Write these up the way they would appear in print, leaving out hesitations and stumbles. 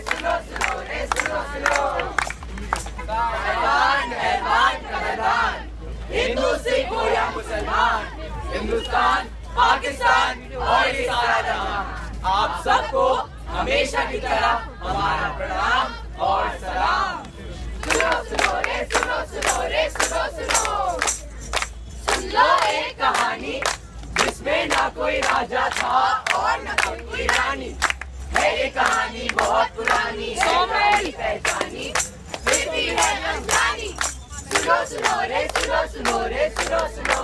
सुनो सुनो रे सुनो सुनो। ऐलान ऐलान का ऐलान, हिंदू सिख हो या मुसलमान, हिंदुस्तान पाकिस्तान और ये सारा जहां, आप सबको हमेशा की तरह हमारा प्रणाम और सलाम। सुनो सुनो रे सुनो सुनो रे सुनो सुनो। सुन लो एक कहानी जिसमें ना कोई राजा था और ना कोई रानी, है ये कहानी बहुत पुरानी है, मेरी पहचानी बेटी है अनजानी। सुनो सुनो रे सुनो सुनो रे सुनो सुनो।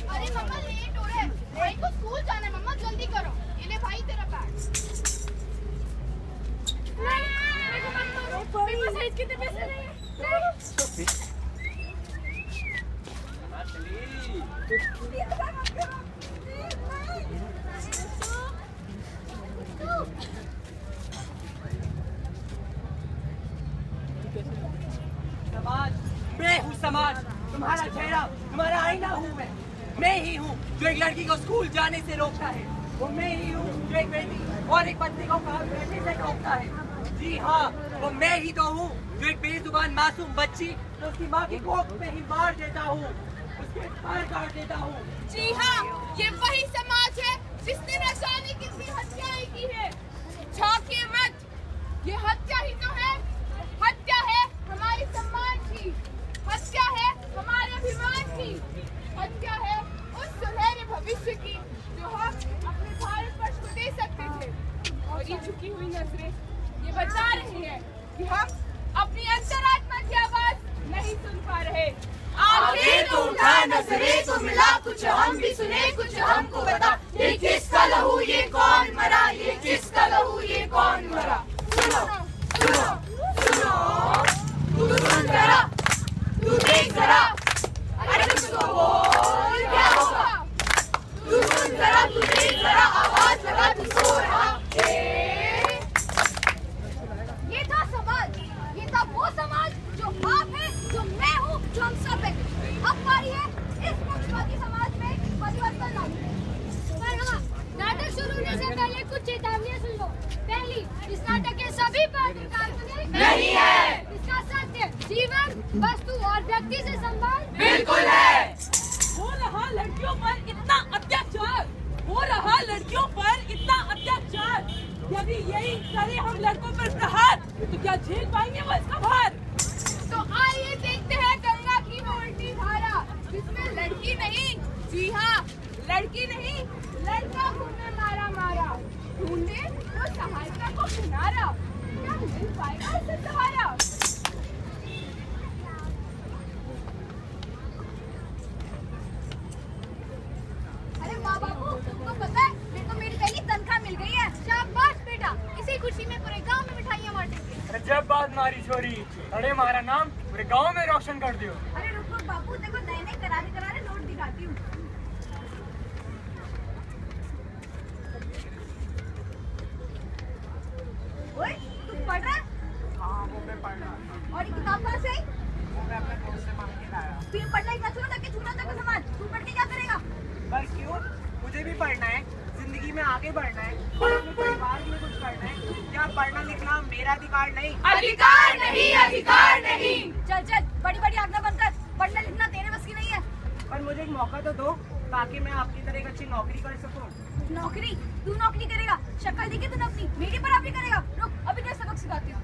अरे मम्मा लेट हो रहे हैं, भाई को स्कूल जाना है, मम्मा जल्दी करो। ये ले भाई तेरा बैग। मेरे पास है कितने पैसे नहीं है। समाज, मैं हूँ समाज, तुम्हारा चेहरा, तुम्हारा आईना हूँ मैं ही हूँ जो एक लड़की को स्कूल जाने से रोकता है। वो मैं ही हूँ जो एक बेटी और एक बच्चे को काम करने से रोकता है। जी हाँ, वो मैं ही तो हूँ जो एक बेजुबान मासूम बच्ची तो उसकी माँ की कोख में ही मार देता हूँ, उसके पैर काट देता हूँ। जी हाँ, ये वही समाज है जिसने न जाने कितनी हत्याएं की है। झांकिए मत, ये हत्या ही तो है। हत्या है हमारे सम्मान की, हत्या है हमारे अभिमान की, हत्या है उस सुनहरे भविष्य की जो हम अपने भारत वर्ष को दे सकते थे। और ये झुकी हुई नजरें ये बता रही हैं कि हम अपनी अंतरात्मा की आवाज नहीं सुन पा रहे। आगे तो उठा नजरें तो मिला, कुछ हम भी सुने कुछ हमको बता। ये किसका लहू ये कौन मरा, ये किसका लहू ये कौन मरा। सुनो सुनो सुनो, तू सुन जरा, तू देख जरा, अरे तुझको बोल क्या होगा। तू सुन जरा, तू देख जरा, आवाज लगा तू सो रहा है। ये था समाज, ये था वो समाज जो आप है, जो मैं हूँ, जो हम सब है। अब बारी है इस पक्षपाती समाज में परिवर्तन लाने। पर हाँ, नाटक शुरू होने से पहले कुछ चेतावनियां सुन लो। पहली, इस नाटक के सभी पात्र काल्पनिक नहीं है। इसका सत्य जीवन, वस्तु और व्यक्ति से संबंध बिल्कुल है। हो रहा लड़कियों पर इतना अत्याचार, हो रहा लड़कियों पर इतना अत्याचार। यदि यही करे हम लड़कों पर प्रहार तो क्या झेल पाएंगे वो इसका भार। तो आइए देखते हैं गंगा की वो उल्टी धारा जिसमें लड़की नहीं, जी हाँ लड़की नहीं, लड़का घूमे मारा मारा, ढूंढे वो सहायता को किनारा, क्या मिल पाएगा उसे सहारा। अरे माँ बापू, तुमको पता है मेरे को मेरी पहली तनख्वाह मिल गई है। शाबाश बेटा, इसी खुशी में पूरे गांव में मिठाइयाँ बांटेंगे। जब बात मारी छोरी, अरे हमारा नाम पूरे गांव में रोशन कर दियो। अरे रुको बापू, देखो नए नए करारे नोट दिखाती हूँ। ओए, तू पढ़ रहा है? हाँ, वो मैं पढ़ रहा था। और ये किताब कहाँ से आई? वो मैं अपने दोस्त से मांग के लाया। तू ये पढ़ना इतना छोड़ ताकि छूना तक समाज, तू पढ़ के क्या करेगा? पर क्यों? मुझे भी पढ़ना है, जिंदगी में आगे बढ़ना है और अपने परिवार के लिए कुछ करना है। क्या पढ़ना लिखना मेरा अधिकार नहीं? अधिकार नहीं, अधिकार नहीं। चल चल, बड़ी बड़ी आज्ञा बनकर, पढ़ना लिखना तेरे बस की नहीं है। पर मुझे एक मौका तो दो ताकि मैं आपकी तरह एक अच्छी नौकरी कर सकूं। नौकरी? तू नौकरी करेगा? शक्ल देखी तूने अपनी, मेरी बराबरी करेगा। रुक, अभी तेरा सबक सिखाती हूँ।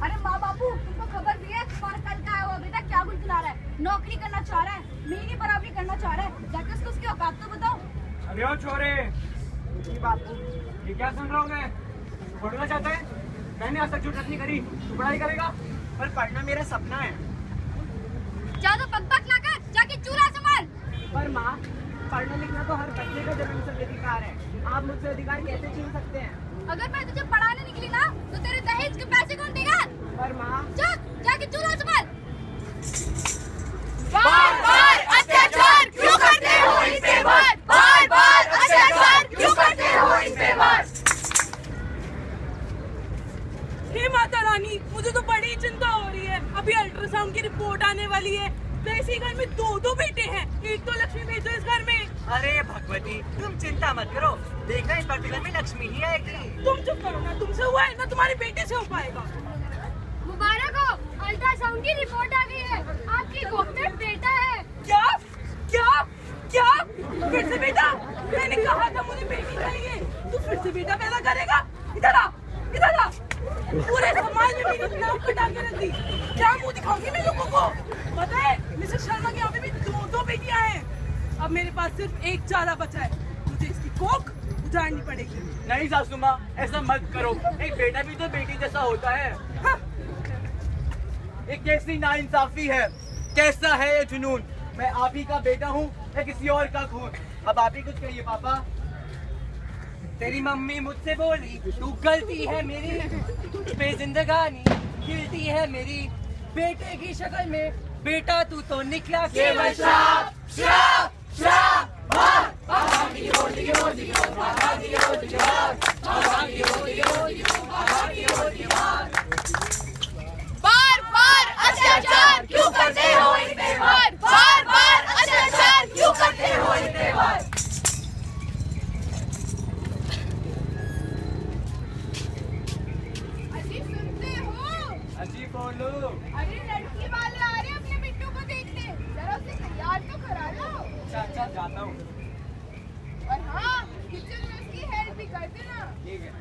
अरे माँ बापू, तुमको खबर भी है तुम्हारा कल का आया हुआ बेटा क्या गुनगुना रहा है? नौकरी करना चाह रहा है, मेरी बराबरी करना चाह रहा है। जाके उसको उसकी औकात तो बताओ। अरे ओ छोरे, बापू ये क्या सुन रहा हूँ मैं? पढ़ना चाहता है? मैंने आज तक झूठ नहीं करी, तू पढ़ाई करेगा? पर पढ़ना मेरा सपना है। जा तो पग लाकर जाके चूल्हा संभाल। पर माँ, पढ़ना लिखना तो हर बच्चे का जन्म से अधिकार है। आप मुझसे अधिकार कैसे छीन सकते हैं? अगर मैं तुझे पढ़ाने निकली ना तो तेरे दहेज के पैसे कौन देगा? पर माँ, जाके चूल्हा संभाल। बार बार अत्याचार क्यों करते हो इन पे वार, बार बार अत्याचार क्यों करते हो इन पे वार। हे माता रानी, मुझे तो बड़ी चिंता हो रही है। अभी अल्ट्रासाउंड की रिपोर्ट आने वाली है। तो इसी घर में दो बेटे हैं, एक तो लक्ष्मी भेजो इस घर में। अरे भगवती, तुम चिंता मत करो, देखना इस पर्टिकुलर में लक्ष्मी ही आएगी। तुम चुप करो ना, तुमसे हुआ है ना, तुम्हारे बेटे से हो पाएगा। मुबारक हो, अल्ट्रासाउंड की रिपोर्ट आ गई है, आपकी गोद में बेटा है। क्या क्या क्या? फिर से बेटा? मैंने कहा था मुझे बेटी चाहिए, तू फिर से बेटा पैदा करेगा? इधर आ, इधर आ। पूरे समाज में मेरी नाम कटा के रख दी। क्या मुंह दिखाऊंगी मैं लोगों को? पता है मिस्टर शर्मा के यहाँ पे भी दो बेटियां हैं। अब मेरे पास सिर्फ एक चारा बचा है, मुझे इसकी कोख उतारनी पड़ेगी। नहीं सासू माँ, ऐसा मत करो, एक बेटा भी तो बेटी जैसा होता है। हाँ। एक कैसी नाइंसाफी है, कैसा है ये जुनून। मैं आप ही का बेटा हूँ या किसी और का खून? अब आप ही कुछ कहिए पापा। तेरी मम्मी मुझसे बोली, तू गलती है मेरी, तुझ पे जिंदगानी खिलती है मेरी। बेटे की शक्ल में बेटा तू तो निकला केवल श्राप, श्राप, श्राप। बार बार अत्याचार क्यों करते हो इन पे वार? बार बार अत्याचार क्यों करते हो इन पे वार? अजी सुनते हो? अजी बोलो। अरे लड़की वाले आ रहे हैं अपने बिट्टू को देखने, जरा उसे तैयार तो करा लो। अच्छा जाता हूँ। और हाँ, किचन में उसकी हेल्प भी कर देना। ठीक है।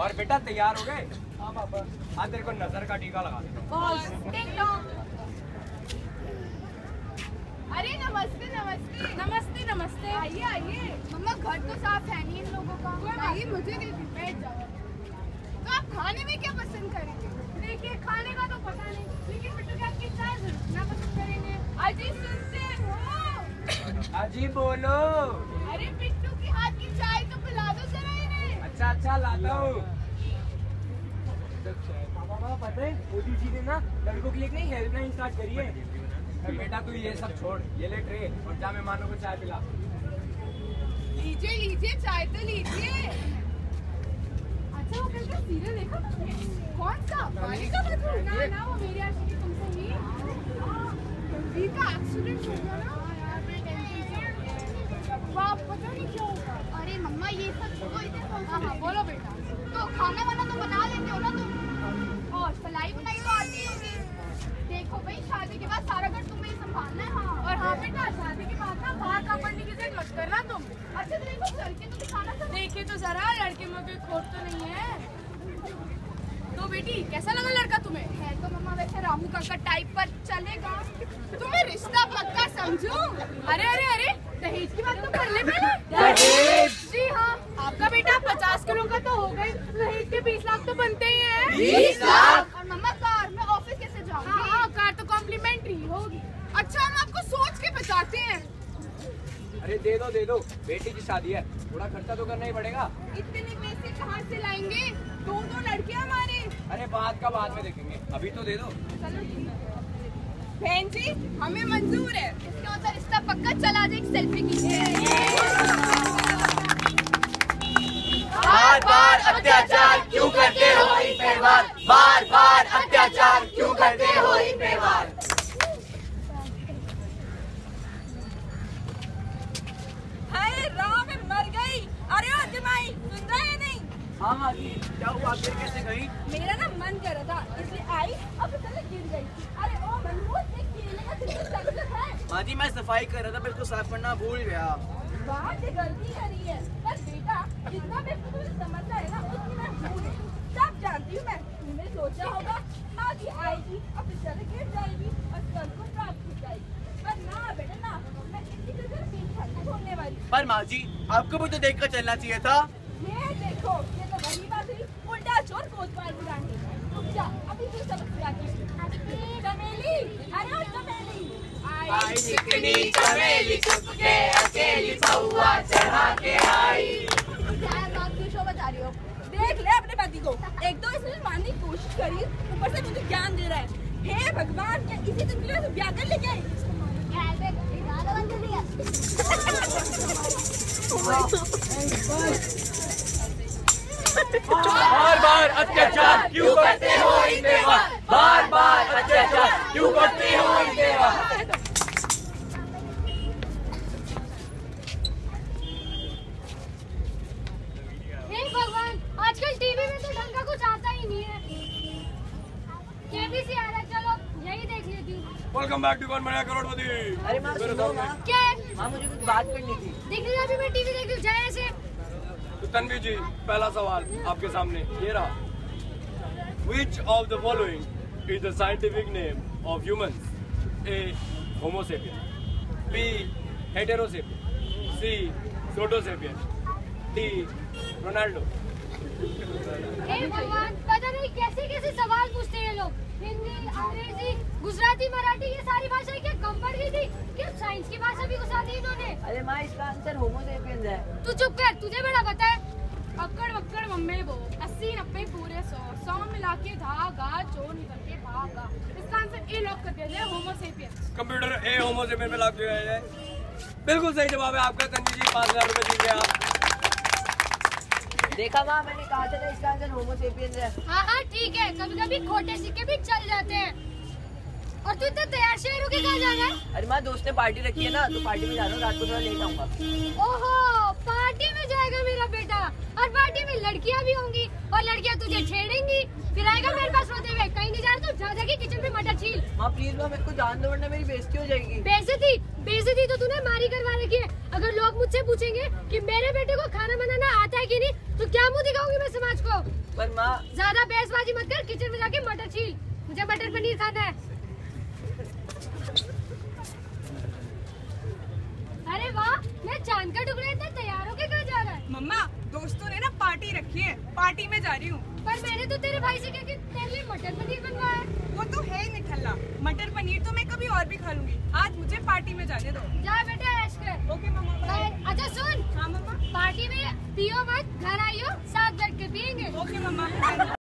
और बेटा तैयार हो गए? हाँ पापा। हाँ तेरे को नजर का टीका लगा देता हूँ। टिंग टोंग। अरे नमस्ते नमस्ते नमस्ते नमस्ते। आइए आइए। मम्मा घर तो साफ है नहीं इन लोगों का। आइए मुझे दीजिए, बैठ जाओ। तो आप खाने में क्या पसंद करेंगे? देखिए खाने का तो पता नहीं, लेकिन बिट्टू क्या आपकी चाय जरूर ना पसंद करेंगे। अजी सुनते हो? अजी बोलो। अरे बिट्टू की हाथ की चाय तो पिला दो जरा इन्हें। अच्छा लाता हूँ। पापा पता है मोदी जी ने ना लड़कों के लिए नई हेल्पलाइन स्टार्ट करी है। बेटा तू ये सब छोड़, ये ले ट्रे और जा मेहमानों को चाय पिला। लीजिए लीजिए चाय तो लीजिए। अच्छा वो कल का सीरियल देखा तुमने? कौन सा? वाणी का मधुर? ना वो मेरी आशिकी तुमसे ही। रणवीर का एक्सीडेंट हो गया ना यार, मैं टेंशन से हो गया। बाप पता नहीं क्या होगा। अरे मम्मा ये सब छोड़ो, इधर हाँ बोलो बेटा। तो खाना वाना तो बना लेते हो ना तुम, और सलाई बुनाई तो आती होगी। देखो भाई शादी के बाद सारा घर तुम्हें ही संभालना है। हाँ और हाँ बेटा, शादी के बाद ना बाहर का पढ़ने की जिद मत करना तुम। अच्छा तो देखो लड़के तो दिखाना था, देखे तो जरा लड़के में कोई खोट तो नहीं है। तो बेटी कैसा लगा लड़का तुम्हें? है तो मम्मा वैसे रामू काका टाइप पर चलेगा। तुम्हें रिश्ता पक्का समझूं? अरे अरे अरे दहेज की बात तो कर ले पहले। दहेज? जी हाँ, आपका बेटा 50 किलो का तो हो गई, दहेज के 20 लाख तो बनते ही हैं। 20 लाख? और मम्मा कार में ऑफिस कैसे जाऊंगी? हाँ कार तो कॉम्प्लीमेंट्री होगी। अच्छा हम आपको सोच के बचाते हैं। अरे दे दो, बेटी की शादी है, थोड़ा खर्चा तो करना ही पड़ेगा। इतने पैसे कहाँ से लाएंगे? दो लड़के हमारे। अरे बात का बाद में देखेंगे, अभी तो दे दो। चलो ठीक है। बहन जी हमें मंजूर है, इसके मतलब रिश्ता पक्का। चला जाए एक सेल्फी खींचे। बार बार अत्याचार क्यों करते हो इन पे वार? बार बार अत्याचार क्यों करते हो इन पे वार? हाय राम, मैं मर गई। अरे ओ जमाई सुन रहा है नहीं? हाँ माँ जी, क्या हुआ? फिर कैसे गई? मेरा ना मन कर रहा था इसलिए आई, अब पहले गिर गई। अरे ओ मनमोहन, एक केले का कितना तकलीफ है। माँ जी मैं सफाई कर रहा था, फिर उसको साफ करना भूल गया। बात ये गलती करी है, पर बेटा जितना भी तुझे समझता है ना उतनी मैं हूँ नहीं। सब जानती हूँ मैं। तुमने सोचा होगा आगे आएगी, अब चले गिर जाएगी और कल को प्राप्त हो जाएगी, पर ना बेटा ना, मैं इसी तरह पीछे नहीं छोड़ने वाली। पर माँ जी आपको भी तो देख कर चलना चाहिए था। ये देखो, ये तो वही बात हुई, उल्टा चोर कोतवाल बुलाने। रुक जा, अभी तू सबक सिखाती हूँ। चमेली, अरे ओ चमेली, आई चिकनी चमेली चुपके अकेली पौआ चढ़ा के आई। क्या बात की शो बता रही हो? देख ले अपने पति को, एक तो इसने मारने की कोशिश करी, ऊपर से मुझे ज्ञान दे रहा है। हे भगवान, क्या इसी दिन के लिए ब्याह कर लेके आई? बार बार अत्याचार क्यों करते हो इन पे वार? बार बार अत्याचार क्यों करते हो इन पे वार? वेलकम बैक टू कौन बनेगा करोड़पति। अरे माँ सुनो माँ, क्या है? माँ मुझे कुछ बात करनी थी। देख रही अभी मैं टीवी देख रही हूँ, जाए ऐसे। तो तन्वी जी, पहला सवाल आपके सामने ये रहा। Which of the following is the scientific name of humans? A. Homo sapien, B. Heterosapien, C. Protosapien, D. Ronaldo। हे भगवान, पता नहीं कैसे कैसे सवाल पूछते हैं ये लोग। हिंदी, अंग्रेजी, गुजराती, मराठी, ये सारी भाषाएं क्या कम पड़ गई थी? क्या साइंस की भाषा भी घुसा दी इन्होंने? अरे माँ इसका आंसर होमो सेपियंस है। तू चुप कर, तुझे बड़ा पता है। अक्कड़ वक्कड़ मम्मे वो 80 90 पूरे 100 मिला के धागा चोर निकल के भागा। इसका आंसर ए लॉक कर दिया जाए, होमो सेपियंस। कंप्यूटर ए होमो सेपियन में लॉक किया जाए। बिल्कुल सही जवाब है आपका। तन्वी जी 5000 रुपए जीत गए आप। देखा माँ, मैंने कहा था ना इसका आंसर होमो सेपियंस है। हाँ हाँ ठीक है, कभी कभी खोटे सिक्के भी चल जाते हैं। और तू इतना तैयार शहर होके कहाँ जा रहा है? अरे माँ दोस्त ने पार्टी रखी है ना, तो पार्टी में जा रहा हूँ, रात को थोड़ा लेट आऊंगा। ओहो, पार्टी में जाएगा मेरा बेटा। और पार्टी में लड़कियां भी होंगी और लड़कियां तुझे छेड़ेंगी, फिर आएगा मेरे पास रोते हुए। कहीं नहीं जा रहा तू, जा जाके किचन में मटर छील। माँ प्लीज माँ, मेरे को जान दो वरना मेरी बेइज्जती हो जाएगी। बेइज्जती तो तूने मारी करवा रखी है। अगर लोग मुझसे पूछेंगे कि मेरे बेटे को खाना बनाना आता है कि नहीं, तो क्या मुंह दिखाऊंगी मैं समाज को? पर माँ ज्यादा बहसबाजी मत कर, किचन में जाके मटर छील। मुझे मटर पनीर खाना है। अरे वाह, मैं चांद का टुकड़ा इतना तैयार होके कहाँ जा रहा है? मम्मा दोस्तों ने ना पार्टी रखी है, पार्टी में जा रही हूँ। पर मैंने तो तेरे भाई से कहा कि तेरे लिए मटर पनीर बनवाया है। वो तो है ही निठल्ला। मटर पनीर तो मैं कभी और भी खा लूंगी, आज मुझे पार्टी में जाने दो। जा बेटा ऐश कर। ओके मम्मा। अच्छा सुन, हाँ मम्मा। पार्टी में पियो मत, घर आइयो,